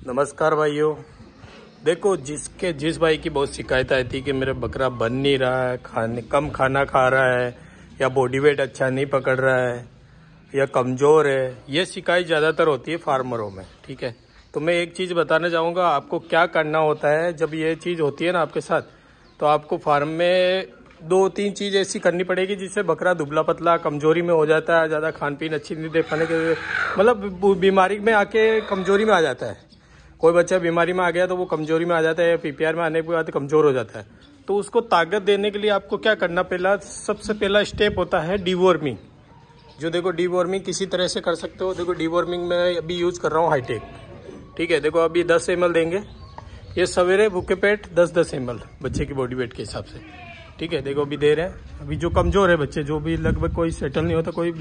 नमस्कार भाइयों। देखो, जिस भाई की बहुत शिकायत आई थी कि मेरा बकरा बन नहीं रहा है, कम खाना खा रहा है, या बॉडी वेट अच्छा नहीं पकड़ रहा है, या कमज़ोर है, ये शिकायत ज़्यादातर होती है फार्मरों में। ठीक है, तो मैं एक चीज़ बताना चाहूँगा आपको क्या करना होता है जब ये चीज़ होती है ना आपके साथ। तो आपको फार्म में 2-3 चीज़ ऐसी करनी पड़ेगी जिससे बकरा दुबला पतला कमजोरी में हो जाता है, ज़्यादा खान पीन अच्छी नहीं दे पाने के मतलब बीमारी में आके कमजोरी में आ जाता है। कोई बच्चा बीमारी में आ गया तो वो कमजोरी में आ जाता है, पीपीआर में आने के बाद कमज़ोर हो जाता है। तो उसको ताकत देने के लिए आपको क्या करना, सबसे पहला स्टेप होता है डीवॉर्मिंग। जो देखो डीवॉर्मिंग किसी तरह से कर सकते हो। देखो डीवॉर्मिंग में अभी यूज़ कर रहा हूँ हाईटेक। ठीक है, देखो अभी 10 ml देंगे। ये सवेरे भूखे पेट 10-10 ml बच्चे की बॉडी वेट के हिसाब से। ठीक है, देखो अभी दे रहे हैं। अभी जो कमज़ोर है बच्चे, जो भी लगभग कोई सेटल नहीं होता, कोई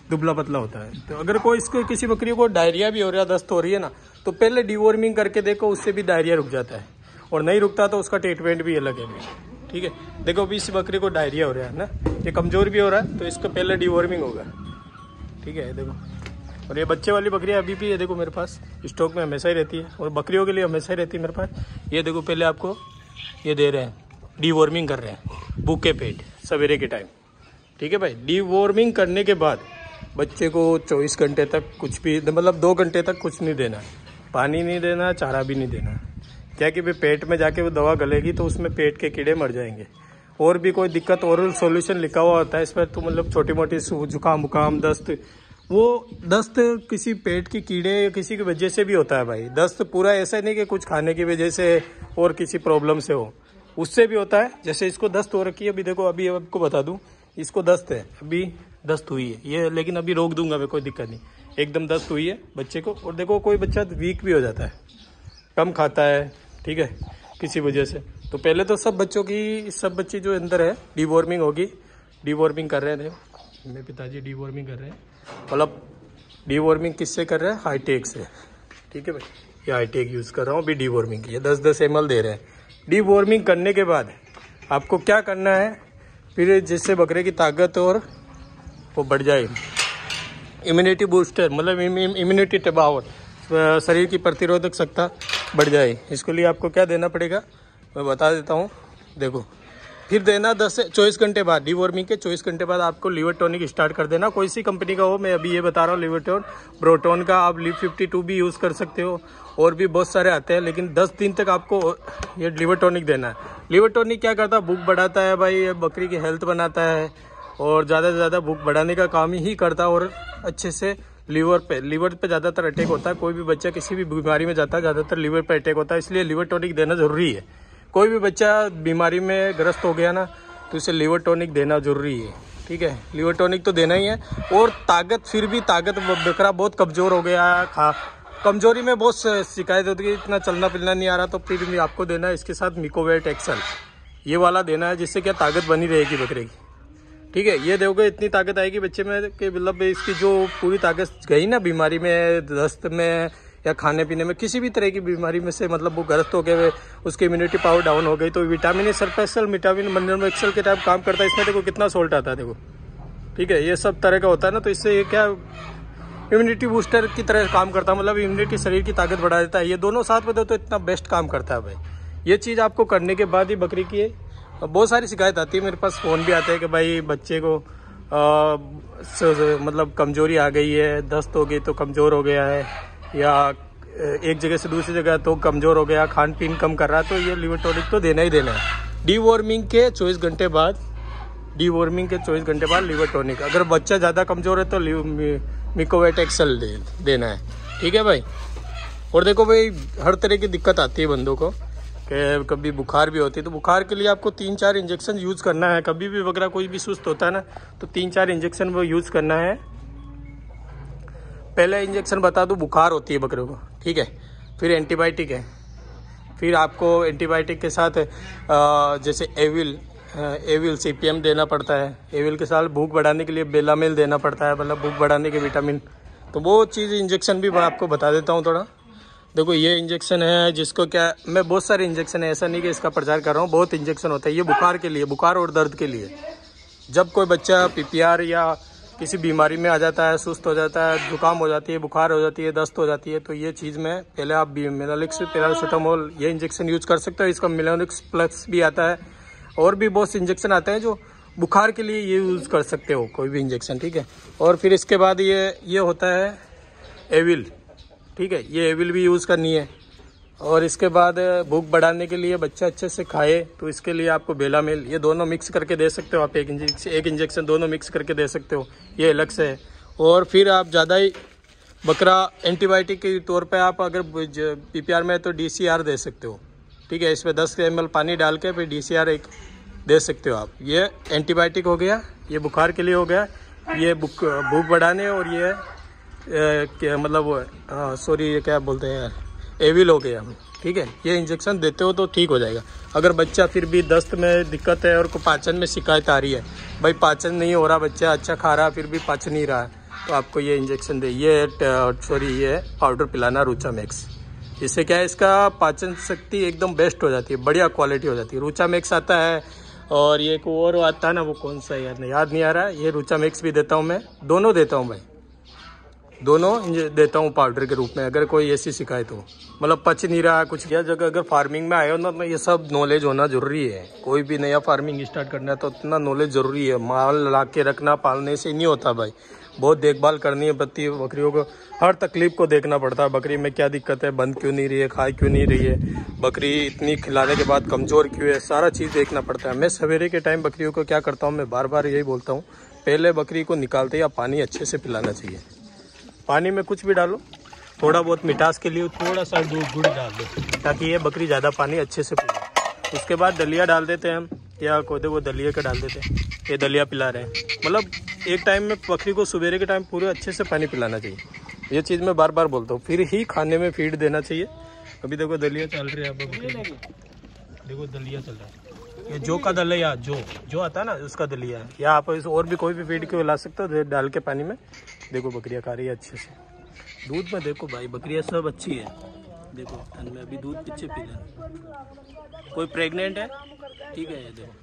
दुबला पतला होता है, तो अगर कोई इसको किसी बकरी को डायरिया भी हो रहा है, दस्त हो रही है ना, तो पहले डीवॉर्मिंग करके देखो, उससे भी डायरिया रुक जाता है। और नहीं रुकता तो उसका ट्रीटमेंट भी अलग है। ठीक है, देखो अभी इस बकरी को डायरिया हो रहा है ना, ये कमज़ोर भी हो रहा है, तो इसका पहले डीवॉर्मिंग होगा। ठीक है, देखो। और ये बच्चे वाली बकरियाँ अभी भी है, देखो मेरे पास स्टॉक में हमेशा ही रहती है, और बकरियों के लिए हमेशा ही रहती है मेरे पास। ये देखो पहले आपको ये दे रहे हैं, डीवॉर्मिंग कर रहे हैं भूखे पेट सवेरे के टाइम। ठीक है भाई, डीवॉर्मिंग करने के बाद बच्चे को 24 घंटे तक कुछ भी, मतलब 2 घंटे तक कुछ नहीं देना, पानी नहीं देना, चारा भी नहीं देना। क्या कि भाई पेट में जाके वो दवा गलेगी तो उसमें पेट के कीड़े मर जाएंगे। और भी कोई दिक्कत, ओरल सॉल्यूशन लिखा हुआ होता है इस पर, तो मतलब छोटी मोटी जुकाम बुकाम दस्त, वो दस्त किसी पेट की कीड़े या किसी की वजह से भी होता है भाई। दस्त पूरा ऐसा नहीं कि कुछ खाने की वजह से और किसी प्रॉब्लम से हो, उससे भी होता है। जैसे इसको दस्त हो रखी है, अभी देखो, अभी आपको बता दूं, इसको दस्त है, अभी दस्त हुई है ये, लेकिन अभी रोक दूंगा मैं, कोई दिक्कत नहीं। एकदम दस्त हुई है बच्चे को। और देखो कोई बच्चा वीक भी हो जाता है, कम खाता है, ठीक है, किसी वजह से। तो पहले तो सब बच्चे जो अंदर है डीवॉर्मिंग होगी। डीवॉर्मिंग कर रहे हैं, देखो मेरे पिताजी डीवॉर्मिंग कर रहे हैं। मतलब डीवॉर्मिंग किससे कर रहे हैं? हाईटेक से। ठीक है भाई, ये हाईटेक यूज़ कर रहा हूँ अभी डीवॉर्मिंग की। ये 10-10 ml दे रहे हैं। डीवॉर्मिंग करने के बाद आपको क्या करना है, फिर जिससे बकरे की ताकत और वो बढ़ जाए, इम्यूनिटी बूस्टर, मतलब इम्यूनिटी पावर, शरीर की प्रतिरोधक क्षमता बढ़ जाए। इसके लिए आपको क्या देना पड़ेगा मैं बता देता हूँ। देखो, फिर देना 10 से 24 घंटे बाद, डीवॉर्मिंग के 24 घंटे बाद आपको लिवर टॉनिक स्टार्ट कर देना। कोई सी कंपनी का हो, मैं अभी ये बता रहा हूँ लिवर टॉन, ब्रोटोन का, आप लिव 52 भी यूज़ कर सकते हो, और भी बहुत सारे आते हैं। लेकिन 10 दिन तक आपको ये लिवर टॉनिक देना है। लिवर टॉनिक क्या करता है? भूख बढ़ाता है भाई, बकरी की हेल्थ बनाता है, और ज़्यादा से ज़्यादा भूख बढ़ाने का काम ही करता है। और अच्छे से लीवर पे ज़्यादातर अटैक होता है। कोई भी बच्चा किसी भी बीमारी में जाता है, ज़्यादातर लीवर पे अटैक होता है, इसलिए लिवर टॉनिक देना ज़रूरी है। कोई भी बच्चा बीमारी में ग्रस्त हो गया ना, तो उसे लिवर टॉनिक देना ज़रूरी है। ठीक है, लिवर टॉनिक तो देना ही है। और ताकत, फिर भी ताकत, बकरा बहुत कमज़ोर हो गया, कमजोरी में बहुत शिकायत होती है, इतना चलना फिरना नहीं आ रहा, तो फिर भी आपको देना है इसके साथ मिकोवेट एक्सल, ये वाला देना है, जिससे क्या ताकत बनी रहेगी बकरे की। ठीक है, ये दोगे इतनी ताकत आएगी बच्चे में कि मतलब इसकी जो पूरी ताकत गई ना बीमारी में, दस्त में, या खाने पीने में, किसी भी तरह की बीमारी में से, मतलब वो ग्रस्त हो गए, उसकी इम्यूनिटी पावर डाउन हो गई, तो विटामिन सर्पेसल, विटामिन मिनरल एक्सल के टाइप काम करता है। इसमें देखो कितना सोल्ट आता है, देखो। ठीक है, ये सब तरह का होता है ना, तो इससे ये क्या इम्यूनिटी बूस्टर की तरह काम करता है, मतलब इम्यूनिटी, शरीर की ताकत बढ़ा देता है। ये दोनों साथ में दो तो इतना बेस्ट काम करता है भाई। ये चीज़ आपको करने के बाद ही बकरी की, बहुत सारी शिकायत आती है, मेरे पास फ़ोन भी आते हैं कि भाई बच्चे को मतलब कमज़ोरी आ गई है, दस्त हो गई तो कमज़ोर हो गया है, या एक जगह से दूसरी जगह तो कमज़ोर हो गया, खान पीन कम कर रहा है, तो ये लिवर टॉनिक तो देना ही देना है। डीवॉर्मिंग के 24 घंटे बाद, लिवर टॉनिक। अगर बच्चा ज़्यादा कमज़ोर है तो मिकोवेट एक्सल देना है। ठीक है भाई। और देखो भाई, हर तरह की दिक्कत आती है बंदों को, कि कभी बुखार भी होती है, तो बुखार के लिए आपको 3-4 इंजेक्शन यूज़ करना है। कभी भी बकरा कोई भी सुस्त होता है ना, तो 3-4 इंजेक्शन वो यूज़ करना है। पहले इंजेक्शन बता दूं, बुखार होती है बकरे को, ठीक है, फिर एंटीबायोटिक है, फिर आपको एंटीबायोटिक के साथ जैसे एविल CPM देना पड़ता है। एविल के साथ भूख बढ़ाने के लिए बेलामिल देना पड़ता है, मतलब भूख बढ़ाने के विटामिन। तो वो चीज़ इंजेक्शन भी मैं आपको बता देता हूँ थोड़ा। देखो ये इंजेक्शन है, जिसको क्या, मैं बहुत सारे इंजेक्शन है, ऐसा नहीं कि इसका प्रचार कर रहा हूँ, बहुत इंजेक्शन होता है। ये बुखार के लिए, बुखार और दर्द के लिए। जब कोई बच्चा PPR या किसी बीमारी में आ जाता है, सुस्त हो जाता है, जुकाम हो जाती है, बुखार हो जाती है, दस्त हो जाती है, तो ये चीज़ में पहले आप मिनोलिक्स पैरासीटामोल ये इंजेक्शन यूज़ कर सकते हो। इसका मिनोलिक्स प्लस भी आता है और भी बहुत से इंजेक्शन आते हैं जो बुखार के लिए ये यूज़ कर सकते हो, कोई भी इंजेक्शन, ठीक है। और फिर इसके बाद ये होता है एविल, ठीक है, ये एविल भी यूज़ करनी है। और इसके बाद भूख बढ़ाने के लिए बच्चा अच्छे से खाए तो इसके लिए आपको बेलामेल, ये दोनों मिक्स करके दे सकते हो आप। एक इंजेक्शन दोनों मिक्स करके दे सकते हो, ये अलग से है। और फिर आप ज़्यादा ही बकरा एंटीबायोटिक के तौर पे आप अगर PPR में है तो DCR दे सकते हो, ठीक है। इसमें 10 ml पानी डाल के फिर DCR एक दे सकते हो आप। ये एंटीबायोटिक हो गया, ये बुखार के लिए हो गया, ये भूख बढ़ाने, और ये क्या मतलब सॉरी ये क्या बोलते हैं यार, एविल हो गया, ठीक है। ये इंजेक्शन देते हो तो ठीक हो जाएगा। अगर बच्चा फिर भी दस्त में दिक्कत है और को पाचन में शिकायत आ रही है, भाई पाचन नहीं हो रहा, बच्चा अच्छा खा रहा फिर भी पाचन नहीं रहा, तो आपको ये इंजेक्शन ये पाउडर पिलाना रूचा मैक्स। इससे क्या है, इसका पाचन शक्ति एकदम बेस्ट हो जाती है, बढ़िया क्वालिटी हो जाती है। रूचा मैक्स आता है और ये एक और आता है ना, वो कौन सा याद नहीं आ रहा है। ये रूचा मैक्स भी देता हूँ मैं, दोनों देता हूँ भाई, दोनों देता हूँ पाउडर के रूप में। अगर कोई ऐसी शिकायत हो, मतलब पच नहीं रहा कुछ, यह जगह अगर फार्मिंग में आए हो ना तो ये सब नॉलेज होना जरूरी है। कोई भी नया फार्मिंग स्टार्ट करना है तो इतना नॉलेज जरूरी है। माल ला के रखना पालने से नहीं होता भाई, बहुत देखभाल करनी है। बकरियों को हर तकलीफ को देखना पड़ता है। बकरी में क्या दिक्कत है, बंद क्यों नहीं रही है, खा क्यों नहीं रही है, बकरी इतनी खिलाने के बाद कमज़ोर क्यों है, सारा चीज़ देखना पड़ता है। मैं सवेरे के टाइम बकरियों को क्या करता हूँ, मैं बार बार यही बोलता हूँ, पहले बकरी को निकालते या पानी अच्छे से पिलाना चाहिए। पानी में कुछ भी डालो, थोड़ा बहुत मिठास के लिए थोड़ा सा गुड़ डाल दो, ताकि ये बकरी ज़्यादा पानी अच्छे से पिलाए। उसके बाद दलिया डाल देते हैं हम, या कोदे वो दलिया का डाल देते हैं, ये दलिया पिला रहे हैं। मतलब एक टाइम में बकरी को सवेरे के टाइम पूरे अच्छे से पानी पिलाना चाहिए। ये चीज़ मैं बार बार बोलता हूँ। फिर ही खाने में फीड देना चाहिए। अभी देखो दलिया चल रही है, आप देखो दलिया चल रहा है, ये जो का दलिया जो आता है ना उसका दलिया है। या आप और भी कोई भी फीड को ला सकते हो डाल के पानी में। देखो बकरियाँ खा रही है अच्छे से। दूध में देखो भाई बकरियाँ सब अच्छी है, देखो ठंड में अभी दूध पीछे पी रहे। कोई प्रेग्नेंट है, ठीक है। ये देखो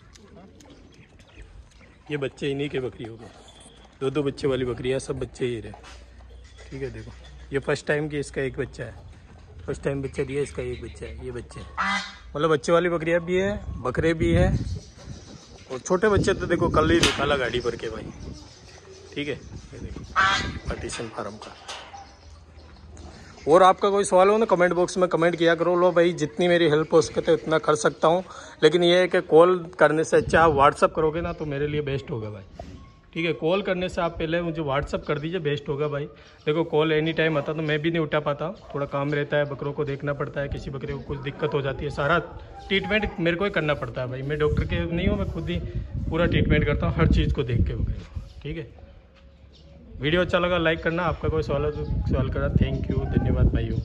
ये बच्चे इन्हीं के बकरी हो गए, दो बच्चे वाली बकरियाँ, सब बच्चे ही रहे, ठीक है। देखो ये फर्स्ट टाइम की इसका एक बच्चा है, फर्स्ट टाइम बच्चा दिया इसका एक बच्चा है। ये बच्चे मतलब बच्चे वाली बकरियाँ भी है, बकरे भी है, और छोटे बच्चे तो देखो कल ही निकाला गाड़ी भर के भाई, ठीक है। ये देखो पार्टीशन फार्म का। और आपका कोई सवाल हो ना कमेंट बॉक्स में कमेंट किया करो। लो भाई जितनी मेरी हेल्प हो सके तो उतना कर सकता हूँ, लेकिन ये है कि कॉल करने से अच्छा आप व्हाट्सअप करोगे ना तो मेरे लिए बेस्ट होगा भाई, ठीक है। कॉल करने से आप पहले मुझे व्हाट्सअप कर दीजिए, बेस्ट होगा भाई। देखो कॉल एनी टाइम आता तो मैं भी नहीं उठा पाता, थोड़ा काम रहता है, बकरों को देखना पड़ता है, किसी बकरे को कुछ दिक्कत हो जाती है, सारा ट्रीटमेंट मेरे को ही करना पड़ता है भाई। मैं डॉक्टर के नहीं हूँ, मैं खुद ही पूरा ट्रीटमेंट करता हूँ हर चीज़ को देख के बकरे को, ठीक है। वीडियो अच्छा लगा लाइक करना, आपका कोई सवाल हो तो सवाल करना। थैंक यू, धन्यवाद भाइयों।